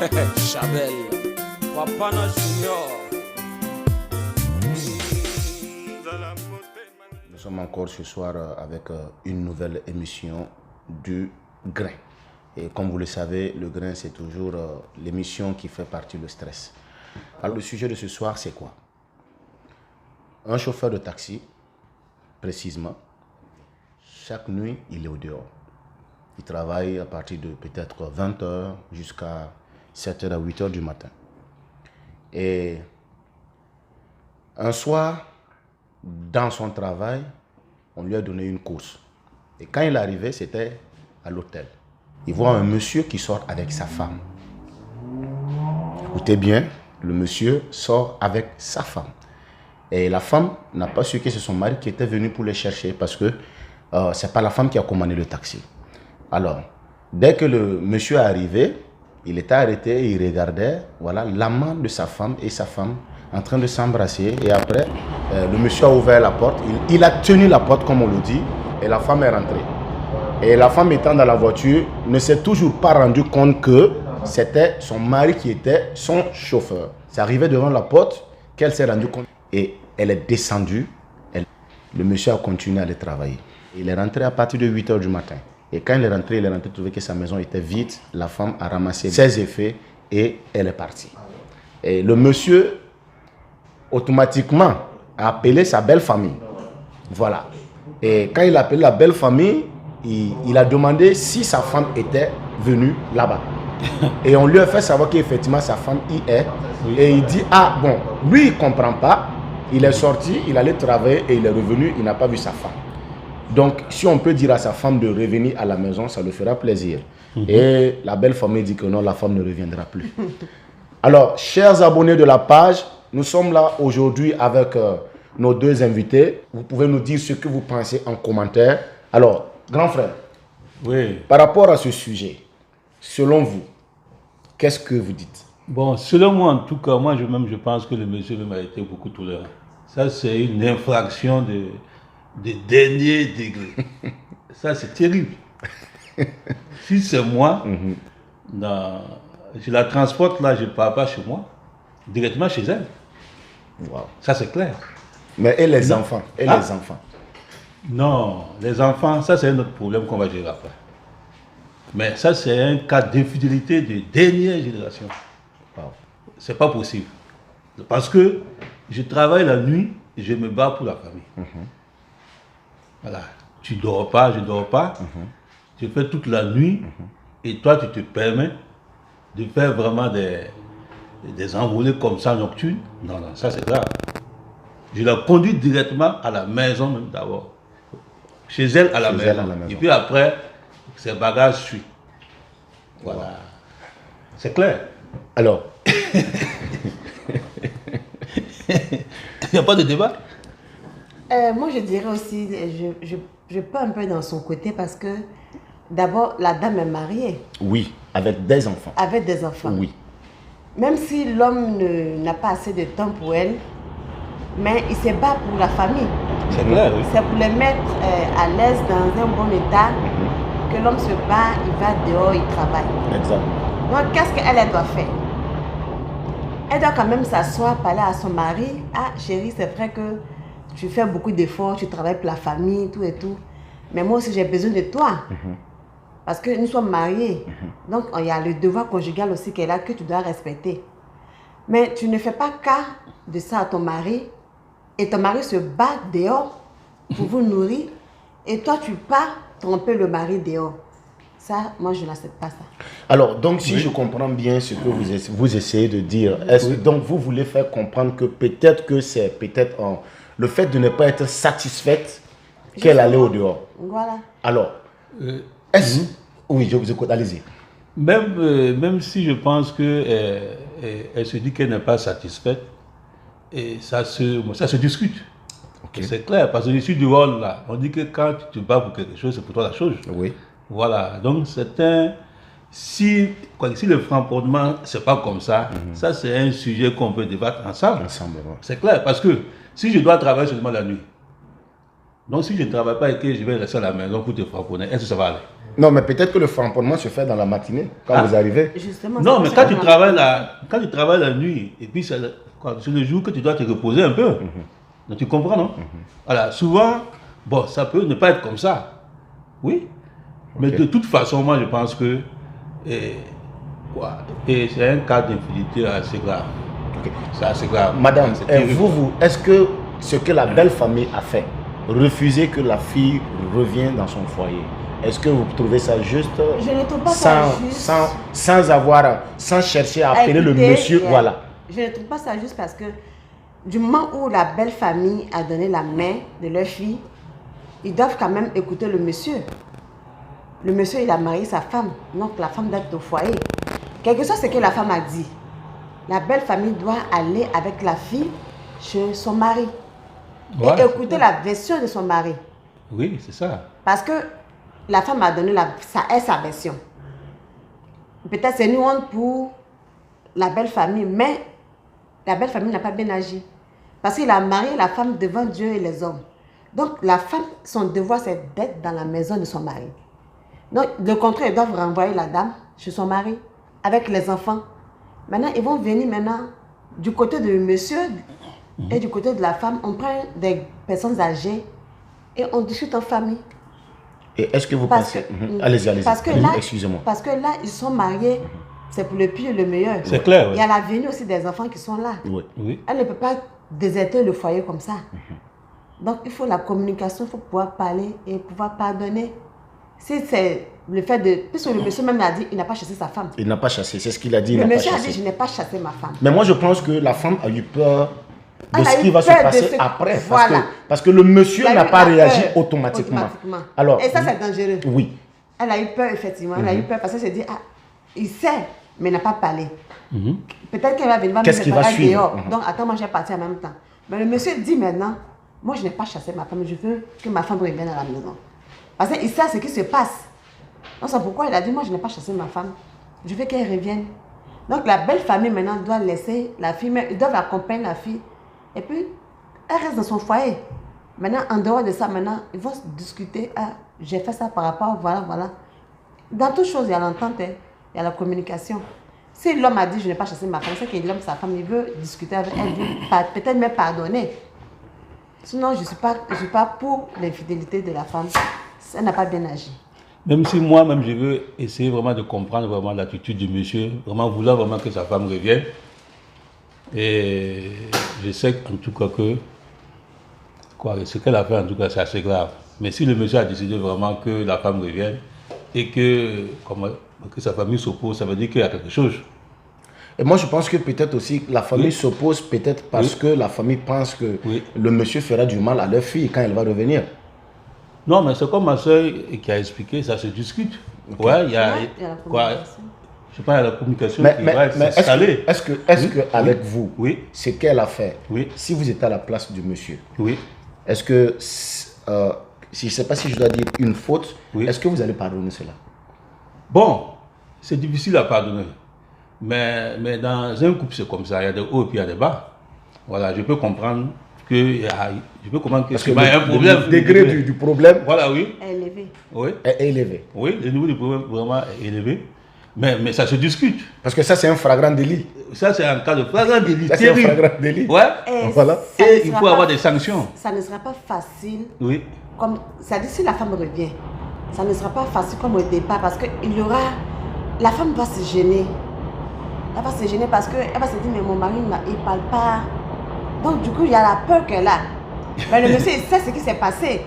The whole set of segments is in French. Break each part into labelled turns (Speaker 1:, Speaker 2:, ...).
Speaker 1: Chabel, Papana Junior.
Speaker 2: Nous sommes encore ce soir avec une nouvelle émission du Grain. Et comme vous le savez, le Grain, c'est toujours l'émission qui fait partie du stress. Alors le sujet de ce soir, c'est quoi? Un chauffeur de taxi, précisément, chaque nuit, il est au dehors. Il travaille à partir de peut-être 20h jusqu'à 7h à 8h du matin. Et un soir, dans son travail, on lui a donné une course. Et quand il arrivait, c'était à l'hôtel. Il voit un monsieur qui sort avec sa femme. Écoutez bien, le monsieur sort avec sa femme. Et la femme n'a pas su que c'est son mari qui était venu pour les chercher parce que ce n'est pas la femme qui a commandé le taxi. Alors, dès que le monsieur est arrivé, il était arrêté et il regardait, voilà, l'amant de sa femme et sa femme en train de s'embrasser. Et après, le monsieur a ouvert la porte. Il a tenu la porte, comme on le dit, et la femme est rentrée. Et la femme étant dans la voiture, ne s'est toujours pas rendu compte que c'était son mari qui était son chauffeur. C'est arrivé devant la porte qu'elle s'est rendue compte. Et elle est descendue. Le monsieur a continué à aller travailler. Il est rentré à partir de 8h du matin. Et quand il est rentré, trouvé que sa maison était vide. La femme a ramassé ses effets et elle est partie. Et le monsieur, automatiquement, a appelé sa belle famille. Voilà. Et quand il a appelé la belle famille, il a demandé si sa femme était venue là-bas. Et on lui a fait savoir qu'effectivement sa femme y est. Et il dit, ah bon, lui il ne comprend pas. Il est sorti, il allait travailler et il est revenu, il n'a pas vu sa femme. Donc, si on peut dire à sa femme de revenir à la maison, ça lui fera plaisir. Et la belle famille dit que non, la femme ne reviendra plus. Alors, chers abonnés de la page, nous sommes là aujourd'hui avec nos deux invités. Vous pouvez nous dire ce que vous pensez en commentaire. Alors, grand frère,
Speaker 3: oui.
Speaker 2: Par rapport à ce sujet, selon vous, qu'est-ce que vous dites?
Speaker 3: Bon, selon moi, en tout cas, je pense que le monsieur même a été beaucoup tolérant. Ça, c'est une infraction de dernier degré. Ça, c'est terrible. Si c'est moi, je la transporte là, je ne pars pas chez moi, directement chez elle.
Speaker 2: Wow.
Speaker 3: Ça, c'est clair.
Speaker 2: Mais et les enfants? Et les enfants?
Speaker 3: Non, les enfants, ça, c'est un autre problème qu'on va gérer après. Mais ça, c'est un cas d'infidélité de dernière génération.
Speaker 2: Wow.
Speaker 3: C'est pas possible. Parce que je travaille la nuit et je me bats pour la famille. Voilà. Tu dors pas, je dors pas. Tu fais toute la nuit et toi, tu te permets de faire vraiment des envolées comme ça nocturnes. Non, non, ça c'est grave. Je la conduis directement à la maison même d'abord. Chez elle à la maison. Et puis après, ses bagages suivent. Voilà. Wow. C'est clair.
Speaker 2: Alors,
Speaker 3: il n'y a pas de débat.
Speaker 4: Moi, je dirais aussi, je peux un peu dans son côté parce que d'abord, la dame est mariée.
Speaker 2: Oui, avec des enfants.
Speaker 4: Avec des enfants.
Speaker 2: Oui.
Speaker 4: Même si l'homme n'a pas assez de temps pour elle, mais il se bat pour la famille.
Speaker 3: C'est clair, oui.
Speaker 4: C'est pour les mettre à l'aise dans un bon état que l'homme se bat, il va dehors, il travaille.
Speaker 2: Exact.
Speaker 4: Donc, qu'est-ce qu'elle doit faire? Elle doit quand même s'asseoir, parler à son mari. Ah, chérie, c'est vrai que tu fais beaucoup d'efforts, tu travailles pour la famille, tout et tout. Mais moi aussi, j'ai besoin de toi. Parce que nous sommes mariés. Donc, il y a le devoir conjugal aussi qu'elle a que tu dois respecter. Mais tu ne fais pas cas de ça à ton mari. Et ton mari se bat dehors pour vous nourrir. Et toi, tu pars tromper le mari dehors. Ça, moi, je n'accepte pas ça.
Speaker 2: Alors, donc, si je comprends bien ce que vous essayez de dire, donc vous voulez faire comprendre que peut-être que c'est le fait de ne pas être satisfaite qu'elle allait au dehors.
Speaker 4: Voilà.
Speaker 2: Alors, oui, je vous écoute, allez-y.
Speaker 3: Même si je pense qu'elle elle se dit qu'elle n'est pas satisfaite, et ça se discute. Okay. C'est clair, parce que je suis du rôle là. On dit que quand tu te bats pour quelque chose, c'est pour toi la chose.
Speaker 2: Oui.
Speaker 3: Voilà, donc si le franc-parlement, c'est pas comme ça, ça c'est un sujet qu'on peut débattre ensemble.
Speaker 2: Ouais.
Speaker 3: C'est clair, parce que si je dois travailler seulement la nuit, Donc si je ne travaille pas et que je vais rester à la maison pour te frapponner, est-ce que ça va aller?
Speaker 2: Non, mais peut-être que le framponnement se fait dans la matinée, quand vous arrivez.
Speaker 4: Justement,
Speaker 3: Non, mais
Speaker 4: c'est
Speaker 3: quand tu
Speaker 4: pour ça
Speaker 3: travailles la nuit, et puis c'est le jour que tu dois te reposer un peu. Donc tu comprends, non? Voilà, souvent, bon, ça peut ne pas être comme ça. Oui. Mais
Speaker 2: Ok.
Speaker 3: de toute façon, moi je pense que c'est un cas d'infidélité assez grave.
Speaker 2: Ok.
Speaker 3: C'est assez grave.
Speaker 2: Madame,
Speaker 3: C'est terrible.
Speaker 2: est-ce que ce que la belle famille a fait, refuser que la fille revienne dans son foyer, est-ce que vous trouvez ça juste?
Speaker 4: Je ne trouve pas ça juste.
Speaker 2: Sans chercher à appeler le
Speaker 4: Écoutez,
Speaker 2: monsieur, voilà.
Speaker 4: Je ne trouve pas ça juste parce que du moment où la belle famille a donné la main de leur fille, ils doivent quand même écouter le monsieur. Le monsieur, il a marié sa femme, donc la femme doit être au foyer. Quelque chose, c'est que la femme a dit. La belle famille doit aller avec la fille chez son mari.
Speaker 3: Ouais,
Speaker 4: et écouter la version de son mari.
Speaker 3: Oui, c'est ça.
Speaker 4: Parce que la femme a donné sa version. Peut-être c'est une honte pour la belle famille, mais la belle famille n'a pas bien agi. Parce qu'il a marié la femme devant Dieu et les hommes. Donc la femme, son devoir, c'est d'être dans la maison de son mari. Donc le contraire, ils doivent renvoyer la dame chez son mari, avec les enfants. Maintenant, ils vont venir du côté de monsieur et du côté de la femme. On prend des personnes âgées et on discute en famille.
Speaker 2: Et est-ce que vous pensez... Allez-y.
Speaker 4: Parce que là,
Speaker 2: excusez-moi.
Speaker 4: Parce que là, ils sont mariés, c'est pour le pire et le meilleur.
Speaker 3: C'est clair.
Speaker 4: Il y a l'avenir aussi des enfants qui sont là.
Speaker 2: Oui.
Speaker 3: Oui.
Speaker 4: Elle ne peut pas déserter le foyer comme ça. Donc, il faut la communication, il faut pouvoir parler et pouvoir pardonner. Si c'est le fait de... Puisque le monsieur même a dit, il n'a pas chassé sa femme.
Speaker 2: Il n'a pas chassé, c'est ce qu'il a dit.
Speaker 4: Le monsieur a dit, je n'ai pas chassé ma femme.
Speaker 2: Mais moi, je pense que la femme a eu peur de
Speaker 4: Elle a
Speaker 2: ce
Speaker 4: eu
Speaker 2: qui va se
Speaker 4: peur de
Speaker 2: passer
Speaker 4: ce-
Speaker 2: après.
Speaker 4: Voilà.
Speaker 2: Parce que le monsieur
Speaker 4: Il a
Speaker 2: n'a
Speaker 4: eu
Speaker 2: pas
Speaker 4: la
Speaker 2: réagi
Speaker 4: peur
Speaker 2: automatiquement.
Speaker 4: Alors, et ça, c'est dangereux.
Speaker 2: Oui.
Speaker 4: Elle a eu peur, effectivement. Elle a eu peur parce qu'elle s'est dit, ah, il sait, mais il n'a pas parlé. Peut-être qu'elle va venir
Speaker 2: Qu'est-ce qui va suivre?
Speaker 4: dehors. Donc, attends, moi, je vais partir en même temps. Mais le monsieur dit maintenant, moi, je n'ai pas chassé ma femme, je veux que ma femme revienne à la maison. Parce qu'il sait ce qui se passe. Donc, c'est pourquoi il a dit, moi, je n'ai pas chassé ma femme, je veux qu'elle revienne. Donc, la belle famille, maintenant, doit laisser la fille, mais ils doivent accompagner la fille. Et puis, elle reste dans son foyer. Maintenant, en dehors de ça, maintenant, ils vont se discuter. Ah, j'ai fait ça par rapport, voilà. Dans toute chose, il y a l'entente, il y a la communication. Si l'homme a dit, je n'ai pas chassé ma femme, c'est que l'homme, sa femme, il veut discuter avec elle, peut-être me pardonner. Sinon, je ne suis pas pour l'infidélité de la femme. Elle n'a pas bien agi.
Speaker 3: Même si moi-même, je veux essayer vraiment de comprendre vraiment l'attitude du monsieur, vraiment vouloir vraiment que sa femme revienne. Et je sais en tout cas que ce qu'elle a fait, en tout cas, c'est assez grave. Mais si le monsieur a décidé vraiment que la femme revienne et que sa famille s'oppose, ça veut dire qu'il y a quelque chose.
Speaker 2: Et moi, je pense que peut-être aussi la famille s'oppose peut-être parce que la famille pense que le monsieur fera du mal à leur fille quand elle va revenir.
Speaker 3: Non, mais c'est comme ma soeur qui a expliqué, ça se discute. Okay. Ouais, il y a
Speaker 4: la communication.
Speaker 3: Je sais pas, il y a la communication qui
Speaker 2: mais
Speaker 3: va s'installer.
Speaker 2: Est-ce que avec vous, ce qu'elle a fait, si vous étiez à la place du monsieur, est-ce que, je ne sais pas si je dois dire une faute, est-ce que vous allez pardonner cela?
Speaker 3: Bon, c'est difficile à pardonner. Mais dans un couple, c'est comme ça, il y a des hauts et puis il y a des bas. Voilà, je peux comprendre que il y a un problème.
Speaker 2: Le degré du problème
Speaker 4: est élevé.
Speaker 2: Est élevé.
Speaker 3: Oui, le niveau du problème vraiment est élevé. Mais ça se discute.
Speaker 2: Parce que ça, c'est un flagrant délit.
Speaker 3: Ça, c'est un cas de flagrant délit.
Speaker 2: Ça, c'est un flagrant délit.
Speaker 3: Ouais.
Speaker 2: Voilà.
Speaker 3: Et il faut avoir des sanctions.
Speaker 4: Ça ne sera pas facile.
Speaker 3: Oui.
Speaker 4: Comme, ça dit, si la femme revient, ça ne sera pas facile comme au départ parce que la femme va se gêner. Elle va se gêner parce qu'elle va se dire, mais mon mari, il ne parle pas. Donc, du coup, il y a la peur qu'elle a. Mais le monsieur, il sait ce qui s'est passé.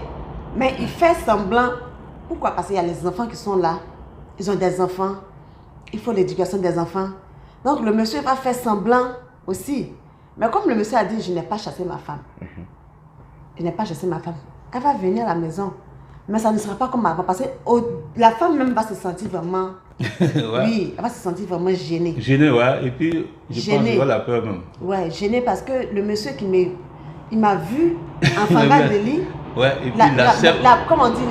Speaker 4: Mais il fait semblant. Pourquoi? Parce qu'il y a les enfants qui sont là. Ils ont des enfants. Il faut l'éducation des enfants. Donc, le monsieur va faire semblant aussi. Mais comme le monsieur a dit, je n'ai pas chassé ma femme. Je n'ai pas chassé ma femme. Elle va venir à la maison. Mais ça ne sera pas comme avant. Parce que la femme même va se sentir vraiment... Oui, elle va se sentir vraiment gênée.
Speaker 3: Gênée, ouais. Et puis, je pense qu'elle a la peur même.
Speaker 4: Ouais, gênée parce que le monsieur il m'a vu en fangant de lit.
Speaker 3: Ouais, et puis
Speaker 4: comme on dit,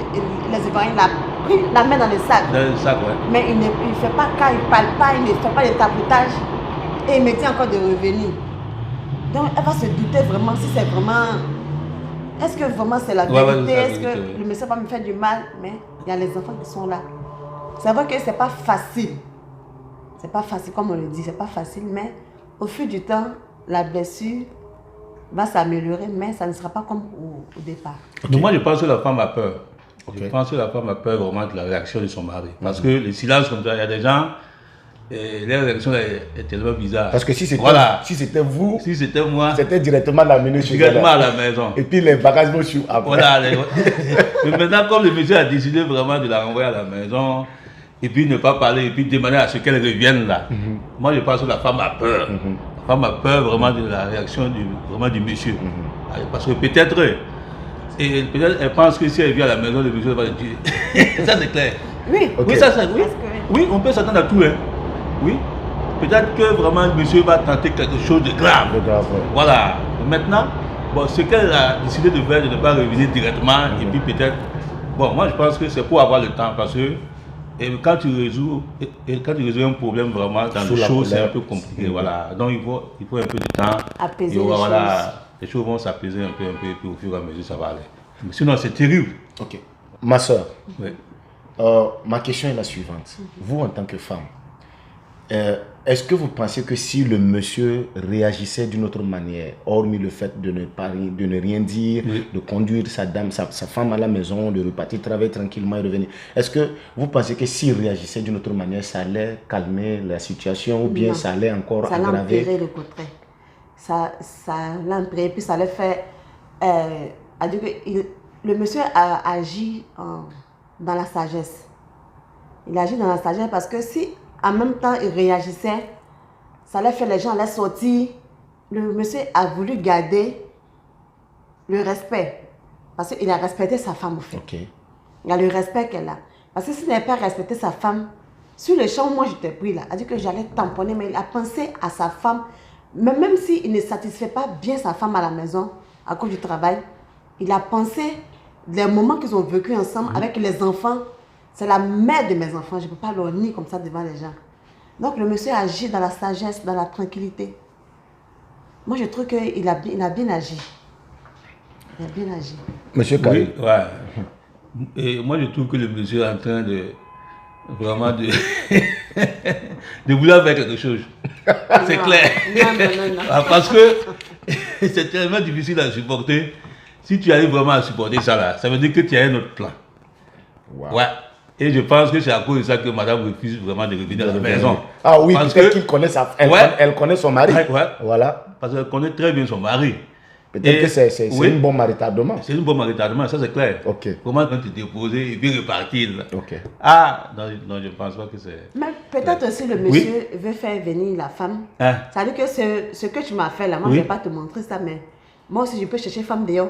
Speaker 4: les Ivoiriens, il a pris la main dans le sac.
Speaker 3: Dans le sac, ouais.
Speaker 4: Mais il ne fait pas cas, il ne parle pas, il ne fait pas de tapotage. Et il me dit encore de revenir. Donc, elle va se douter vraiment si c'est vraiment est-ce que vraiment c'est la
Speaker 3: Ouais,
Speaker 4: vérité?
Speaker 3: c'est la
Speaker 4: Est-ce
Speaker 3: vérité,
Speaker 4: que le monsieur va me faire du mal? Mais il y a les enfants qui sont là. C'est vrai que c'est pas facile. C'est pas facile, comme on le dit, c'est pas facile, mais au fil du temps, la blessure va s'améliorer, mais ça ne sera pas comme au départ.
Speaker 3: Donc moi, je pense que la femme a peur.
Speaker 2: Ok.
Speaker 3: Je pense que la femme a peur vraiment de la réaction de son mari. Parce que le silence comme ça, il y a des gens, leur réaction est tellement bizarre.
Speaker 2: Parce que si c'était vous,
Speaker 3: Si c'était moi,
Speaker 2: c'était directement l'amener chez elle.
Speaker 3: directement à la maison.
Speaker 2: Et puis les bagages vont sur après.
Speaker 3: Voilà. Mais maintenant, comme le monsieur a décidé vraiment de la renvoyer à la maison, et puis ne pas parler, et puis demander à ce qu'elle revienne là, moi je pense que la femme a peur. La femme a peur vraiment de la réaction du monsieur. Parce que peut-être elle pense que si elle vient à la maison, le monsieur va le tuer. Ça c'est clair.
Speaker 4: Oui.
Speaker 2: Ok.
Speaker 3: Oui, ça c'est oui.
Speaker 4: Parce que-
Speaker 3: Oui, on peut s'attendre à tout. Hein. Oui. Peut-être que vraiment le monsieur va tenter quelque chose de grave.
Speaker 2: De grave, ouais.
Speaker 3: Voilà. Maintenant, bon, ce qu'elle a décidé de faire, de ne pas revenir directement, et puis peut-être. Bon, moi je pense que c'est pour avoir le temps parce que quand tu résous un problème vraiment dans
Speaker 2: Sous
Speaker 3: le
Speaker 2: la
Speaker 3: show, c'est
Speaker 2: colère.
Speaker 3: un peu compliqué. Voilà. Donc il faut un peu de temps.
Speaker 4: Apaiser
Speaker 3: Et
Speaker 4: les
Speaker 3: voilà, les choses vont s'apaiser un peu, et puis au fur et à mesure ça va aller. Mais sinon c'est terrible.
Speaker 2: Ok. Ma soeur,
Speaker 3: Oui.
Speaker 2: ma question est la suivante. Vous, en tant que femme, est-ce que vous pensez que si le monsieur réagissait d'une autre manière, hormis le fait de ne rien dire,
Speaker 3: Oui.
Speaker 2: de conduire sa femme à la maison, de repartir travailler tranquillement et revenir, est-ce que vous pensez que s'il réagissait d'une autre manière, ça allait calmer la situation ou bien
Speaker 4: Non.
Speaker 2: ça allait encore
Speaker 4: Ça l'a
Speaker 2: aggraver?
Speaker 4: empiré le contraire. Ça l'a empiré, puis ça allait faire... le monsieur a agi dans la sagesse. Il a agi dans la sagesse parce que si en même temps il réagissait, ça allait faire les gens allaient sortir. Le monsieur a voulu garder le respect. Parce qu'il a respecté sa femme au fait.
Speaker 2: Ok.
Speaker 4: Il y a le respect qu'elle a. Parce que s'il n'avait pas respecté sa femme, sur le champ, moi j'étais pris là, a dit que j'allais tamponner, mais il a pensé à sa femme. Mais même s'il ne satisfait pas bien sa femme à la maison, à cause du travail, il a pensé les moments qu'ils ont vécu ensemble avec les enfants. C'est la mère de mes enfants, je ne peux pas leur nier comme ça devant les gens. Donc le monsieur agit dans la sagesse, dans la tranquillité. Moi je trouve qu'il a bien agi. Il a bien agi.
Speaker 2: Monsieur Karim,
Speaker 3: Oui, ouais. Et moi, je trouve que le monsieur est en train de vraiment de vouloir faire quelque chose. C'est
Speaker 4: Non.
Speaker 3: clair.
Speaker 4: Non.
Speaker 3: Ah, parce que c'est tellement difficile à supporter. Si tu arrives vraiment à supporter ça là, ça veut dire que tu as un autre plan.
Speaker 2: wow.
Speaker 3: Ouais. Et je pense que c'est à cause de ça que madame refuse vraiment de revenir à la maison.
Speaker 2: Ah oui,
Speaker 3: parce
Speaker 2: peut-être
Speaker 3: que
Speaker 2: qu'il connaît
Speaker 3: Ouais.
Speaker 2: elle connaît son mari.
Speaker 3: Ouais.
Speaker 2: Voilà.
Speaker 3: parce qu'elle connaît très bien son mari.
Speaker 2: Peut-être
Speaker 3: Et-
Speaker 2: que c'est
Speaker 3: oui.
Speaker 2: une bonne retardement.
Speaker 3: C'est une bonne retardement, ça c'est clair.
Speaker 2: Ok.
Speaker 3: Comment quand tu te déposer et puis repartir là.
Speaker 2: Ok.
Speaker 3: Ah, non, je ne pense pas que c'est...
Speaker 4: Mais peut-être aussi le monsieur veut faire venir la femme.
Speaker 3: Hein?
Speaker 4: Ça veut dire que ce que tu m'as fait là, moi
Speaker 3: Oui.
Speaker 4: je ne vais pas te montrer ça, mais moi aussi je peux chercher femme dehors.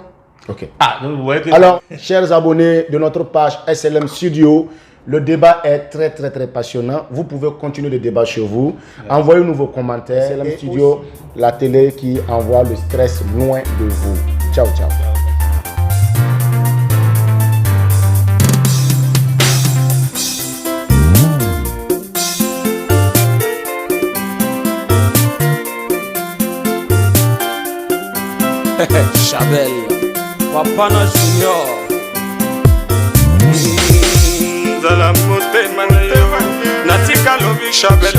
Speaker 2: Ok.
Speaker 3: Ah, donc vous voyez que...
Speaker 2: Alors, chers abonnés de notre page SLM Studio, le débat est très très passionnant. Vous pouvez continuer le débat chez vous. Envoyez-nous vos commentaires. SLM Studio, la télé qui envoie le stress loin de vous. Ciao, ciao.
Speaker 1: Chabel, Wapana Junior.
Speaker 5: Nzala motema natika lobi Chabel